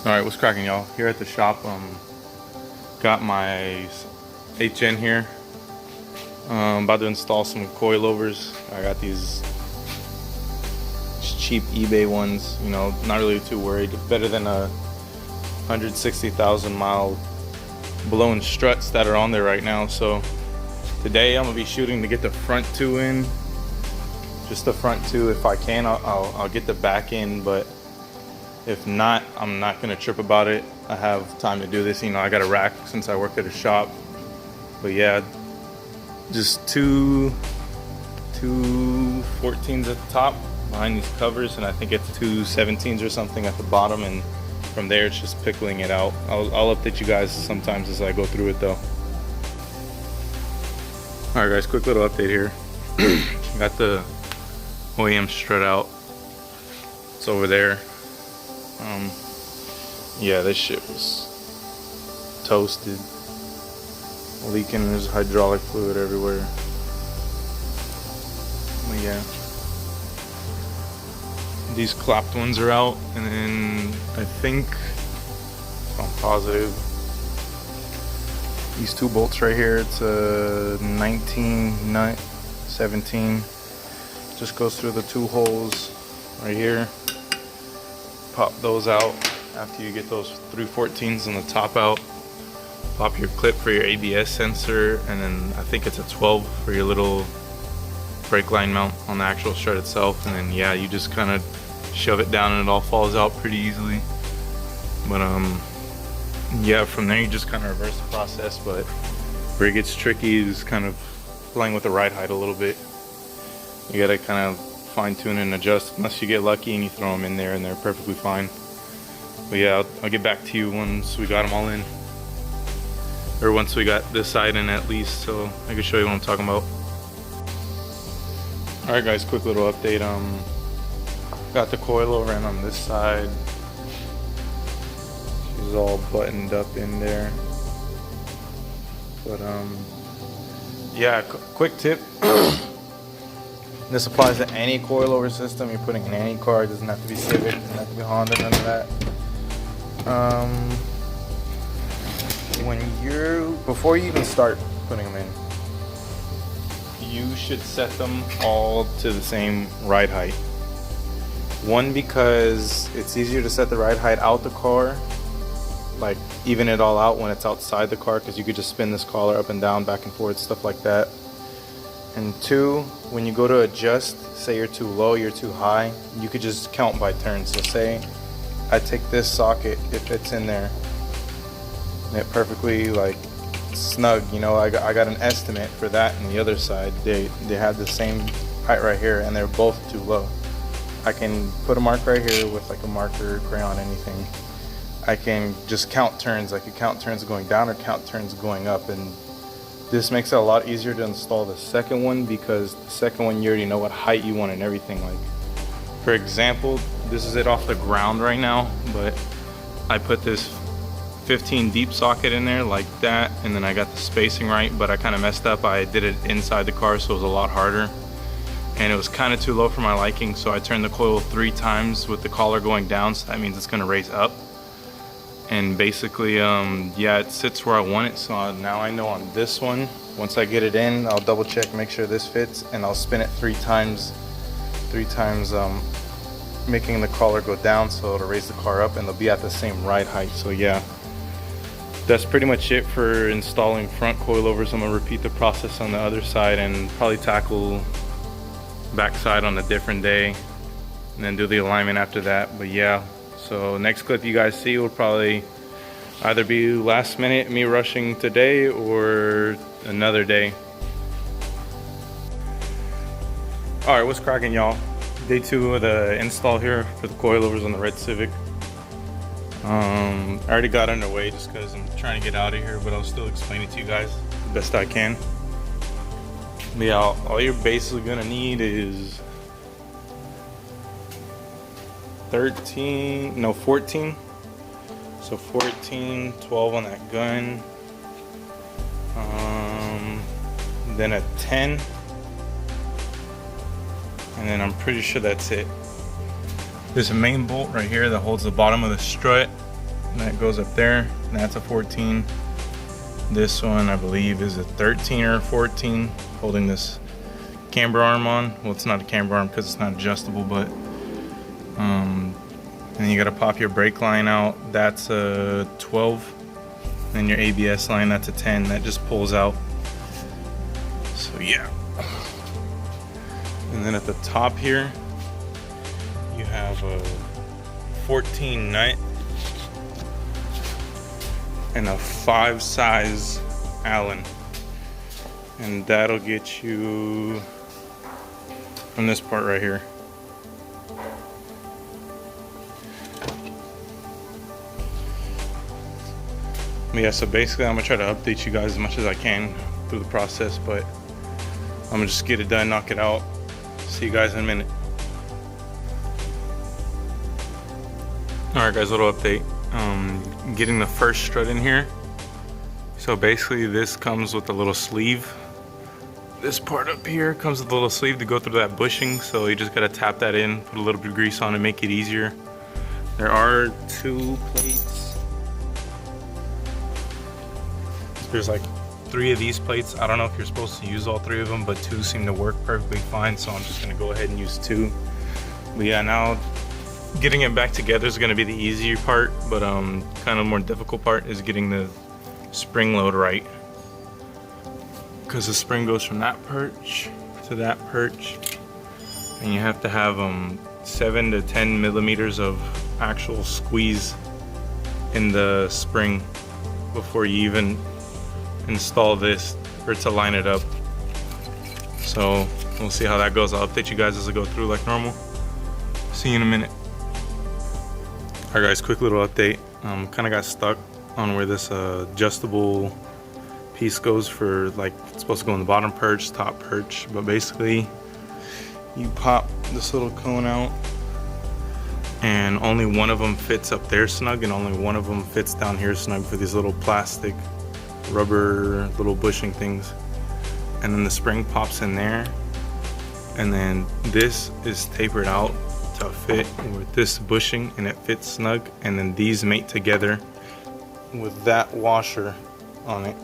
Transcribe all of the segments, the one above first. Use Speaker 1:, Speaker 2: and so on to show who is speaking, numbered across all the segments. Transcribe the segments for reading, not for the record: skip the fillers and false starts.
Speaker 1: Alright, what's cracking, y'all? Here at the shop, got my HN here. About to install some coilovers. I got these cheap eBay ones, you know, not really too worried. Better than a 160,000 mile blown struts that are on there right now. So today I'm gonna be shooting to get the front two in. Just the front two. If I can, I'll get the back in, but if not, I'm not gonna trip about it. I have time to do this, you know, I got a rack since I work at a shop. But yeah, just two 14s at the top behind these covers, and I think it's two 17s or something at the bottom, and from there it's just pickling it out. I'll update you guys sometimes as I go through it though. Alright guys, quick little update here. Got the OEM strut out. It's over there. Yeah, this shit was toasted. Leaking, there's hydraulic fluid everywhere. But yeah. These clapped ones are out, and then I think, if I'm positive, these two bolts right here, it's a 19 nut, 17. Just goes through the two holes right here. Pop those out after you get those 314s on the top out. Pop your clip for your ABS sensor, and then I think it's a 12 for your little brake line mount on the actual strut itself. And then yeah, you just kind of shove it down and it all falls out pretty easily. But yeah, from there you just kind of reverse the process. But where it gets tricky is kind of playing with the ride height a little bit. You gotta kind of fine tune and adjust, unless you get lucky and you throw them in there and they're perfectly fine. But yeah, I'll get back to you once we got them all in, or once we got this side in at least, so I can show you what I'm talking about. Alright guys, quick little update. Got the coilover in on this side. She's all buttoned up in there. But yeah, quick tip. This applies to any coilover system you're putting in any car. It doesn't have to be Civic, it doesn't have to be Honda, none of that. Before you even start putting them in, you should set them all to the same ride height. One, because it's easier to set the ride height out the car, like even it all out when it's outside the car, because you could just spin this collar up and down, back and forth, stuff like that. And two, when you go to adjust, say you're too low, you're too high, you could just count by turns. So say I take this socket, it fits in there, and it perfectly like snug, you know, I got an estimate for that, and the other side, they have the same height right here, and they're both too low. I can put a mark right here with like a marker, crayon, anything. I can just count turns. I could count turns going down or count turns going up, and this makes it a lot easier to install the second one, because the second one you already know what height you want and everything. Like for example, this is it off the ground right now, but I put this 15 deep socket in there like that, and then I got the spacing right, but I kind of messed up. I did it inside the car, so it was a lot harder, and it was kind of too low for my liking, so I turned the coil 3 times with the collar going down, so that means it's going to raise up. And basically, yeah, it sits where I want it. So now I know on this one, once I get it in, I'll double check, make sure this fits, and I'll spin it 3 times, making the collar go down so it'll raise the car up, and they'll be at the same ride height. So yeah, that's pretty much it for installing front coilovers. I'm gonna repeat the process on the other side and probably tackle back side on a different day, and then do the alignment after that. But yeah, so next clip you guys see will probably either be last minute, me rushing today, or another day. Alright, what's cracking, y'all? Day 2 of the install here for the coilovers on the red Civic. I already got underway just because I'm trying to get out of here, but I'll still explain it to you guys the best I can. But yeah, all you're basically gonna need is 14, so 14, 12 on that gun, then a 10, and then I'm pretty sure that's it. There's a main bolt right here that holds the bottom of the strut, that goes up there. That's a 14. This one I believe is a 13 or a 14, holding this camber arm on. Well, it's not a camber arm because it's not adjustable, but and you gotta pop your brake line out. That's a 12. And your ABS line, that's a 10. That just pulls out. So yeah. And then at the top here, you have a 14 nut and a 5 size Allen. And that'll get you from this part right here. Yeah, so basically I'm gonna try to update you guys as much as I can through the process, but I'm gonna just get it done, knock it out. See you guys in a minute. Alright guys, little update. Getting the first strut in here. So basically this comes with a little sleeve. This part up here comes with a little sleeve to go through that bushing, so you just gotta tap that in, put a little bit of grease on it, make it easier. There are 2 plates. There's like 3 of these plates. I don't know if you're supposed to use all 3 of them, but 2 seem to work perfectly fine, so I'm just gonna go ahead and use 2. But yeah, now getting it back together is gonna be the easier part, but kind of more difficult part is getting the spring load right, because the spring goes from that perch to that perch, and you have to have 7 to 10 millimeters of actual squeeze in the spring before you even install this or to line it up. So we'll see how that goes. I'll update you guys as I go through like normal. See you in a minute. Alright guys, quick little update. Kind of got stuck on where this adjustable piece goes for, like, it's supposed to go in the bottom perch, top perch, but basically you pop this little cone out and only one of them fits up there snug and only one of them fits down here snug for these little plastic rubber little bushing things. And then the spring pops in there, and then this is tapered out to fit with this bushing and it fits snug, and then these mate together with that washer on it.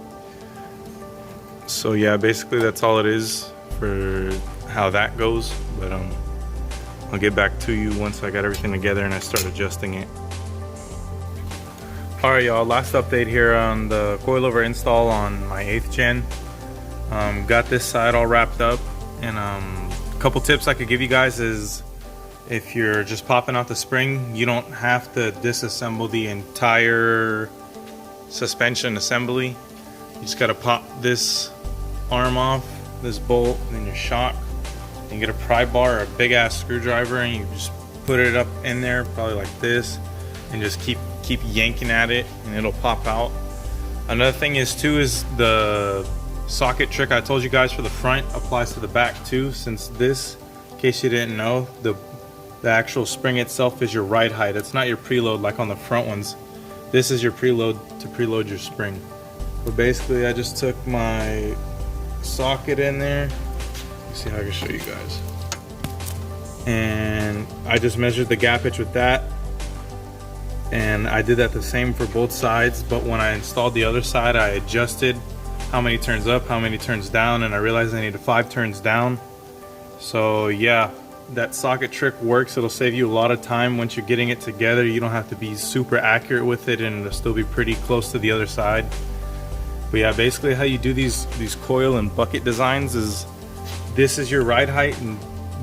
Speaker 1: So yeah, basically that's all it is for how that goes, but I'll get back to you once I got everything together and I start adjusting it. Alright y'all, last update here on the coilover install on my 8th gen. Got this side all wrapped up, and a couple tips I could give you guys is, if you're just popping out the spring, you don't have to disassemble the entire suspension assembly. You just gotta pop this arm off, this bolt, and then your shock, and get a pry bar or a big ass screwdriver, and you just put it up in there, probably like this, and just keep yanking at it and it'll pop out. Another thing is the socket trick I told you guys for the front applies to the back too, since this, in case you didn't know, the actual spring itself is your ride height. It's not your preload like on the front ones. This is your preload to preload your spring. But basically I just took my socket in there. Let's see how I can show you guys. And I just measured the gap pitch with that. And I did that the same for both sides, but when I installed the other side, I adjusted how many turns up, how many turns down, and I realized I needed 5 turns down. So yeah, that socket trick works. It'll save you a lot of time once you're getting it together. You don't have to be super accurate with it, and it'll still be pretty close to the other side. But yeah, basically how you do these coil and bucket designs is, this is your ride height and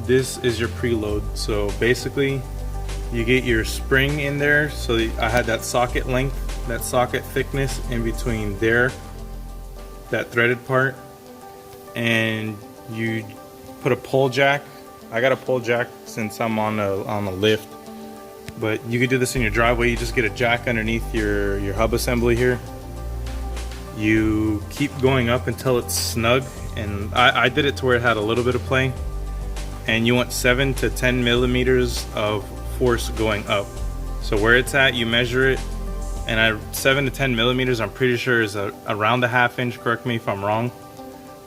Speaker 1: this is your preload. So basically you get your spring in there. So I had that socket length, that socket thickness in between there, that threaded part, and you put a pole jack. I got a pole jack since I'm on a lift, but you could do this in your driveway. You just get a jack underneath your hub assembly here. You keep going up until it's snug, and I did it to where it had a little bit of play, and you want 7 to 10 millimeters of force going up. So where it's at, you measure it, and 7 to 10 millimeters I'm pretty sure is around a ½ inch, correct me if I'm wrong,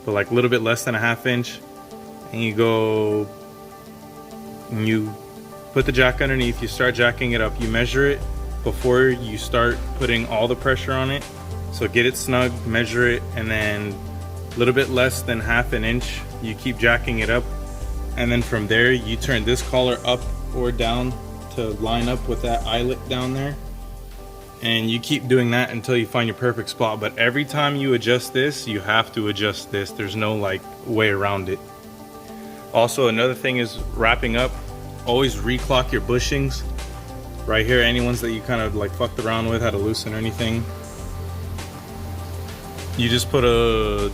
Speaker 1: but like a little bit less than a ½ inch. And you go and you put the jack underneath, you start jacking it up, you measure it, before you start putting all the pressure on it. So get it snug, measure it, and then a little bit less than ½ an inch, you keep jacking it up. And then from there, you turn this collar up or down to line up with that eyelet down there. And you keep doing that until you find your perfect spot. But every time you adjust this, you have to adjust this. There's no like way around it. Also, another thing is wrapping up, always reclock your bushings. Right here, any ones that you kind of like fucked around with, had to loosen or anything. You just put a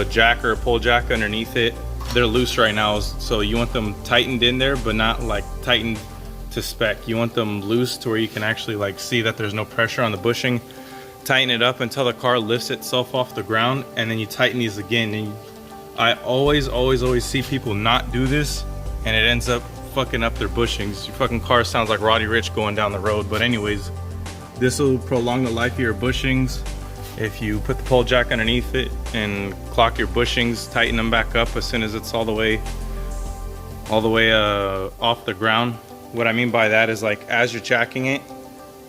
Speaker 1: jack or a pull jack underneath it. They're loose right now, so you want them tightened in there, but not like tightened to spec. You want them loose to where you can actually like see that there's no pressure on the bushing. Tighten it up until the car lifts itself off the ground, and then you tighten these again. And I always see people not do this, and it ends up fucking up their bushings. Your fucking car sounds like Roddy Ricch going down the road. But anyways, this will prolong the life of your bushings. If you put the pull jack underneath it and clock your bushings, tighten them back up as soon as it's all the way off the ground. What I mean by that is, like, as you're jacking it,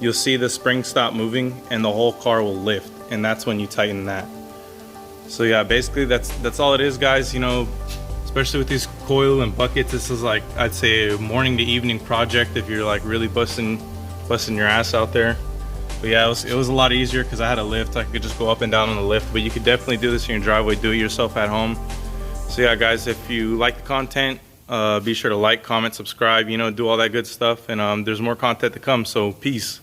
Speaker 1: you'll see the spring stop moving and the whole car will lift, and that's when you tighten that. So yeah, basically that's all it is, guys. You know, especially with these coil and buckets, this is like, I'd say, a morning to evening project if you're like really busting your ass out there. But yeah, it was a lot easier because I had a lift. I could just go up and down on the lift, but you could definitely do this in your driveway, do it yourself at home. So yeah, guys, if you like the content, be sure to like, comment, subscribe, you know, do all that good stuff. And there's more content to come, so peace.